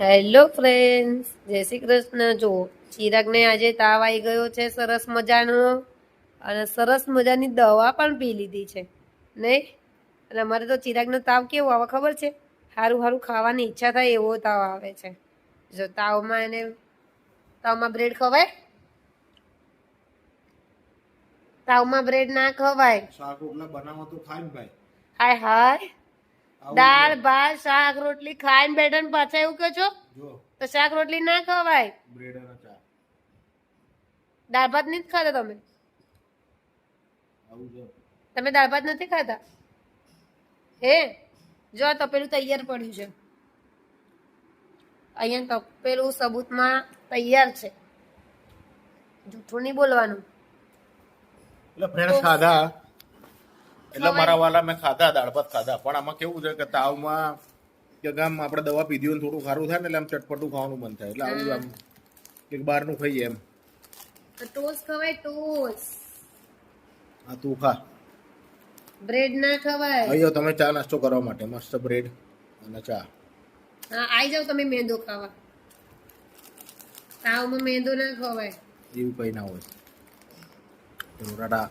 Hello friends, જય શ્રી કૃષ્ણ. જો ચિરાગને આજે તાવ આવી ગયો છે સરસ મજાનો, અને સરસ મજાની દવા પણ પી લીધી છે નહીં. અને અમારે તો ચિરાગનો તાવ કેવો આવે ખબર છે? સારું સારું ખાવાની ઈચ્છા થાય એવો તાવ આવે છે. જો તાવમાં બ્રેડ ખવાય? તાવમાં બ્રેડ ના ખવાય. શાક રોટલા બનાવો તો ખાય ને ભાઈ. હાય હાય, આવું દાળ છે. ભાત શાક રોટલી ખાઈને બેઠા ને પાછા એવું કહો છો? જો તો શાક રોટલી ના ખવાય. બ્રેડ અને ચા દાળ ભાત નથી ખાતા તમે? આવું છે. તમે દાળ ભાત નથી ખાતા? હે, જો આ તપેલું તૈયાર પડ્યું છે. અહીંયા તપેલું સબૂતમાં તૈયાર છે, જૂઠું નહીં બોલવાનું. એટલે ફ્રેન્ડ્સ ખાધા એટલે મારા વાલા મેં ખાધા દાળ ભાત ખાધા, પણ આમાં કેવું છે કે તાવમાં કે ગામ આપણે દવા પીધી હોય ને થોડું સારું થાય ને એટલે આમ ચટપટું ખાવાનું મન થાય, એટલે આવું આમ એક બહારનું ખાઈએ એમ. ટોસ્ટ ખવાય, ટોસ્ટ. આ તું ખા. બ્રેડ ના ખવાય. અહીંયા તમે ચા નાસ્તો કરવા માટે મસ્ત બ્રેડ અને ચા. હા, આવી જાવ તમે મેંદો ખાવા. તાવમાં મેંદો ના ખવાય. એવું કઈ ના હોય. ટાટા.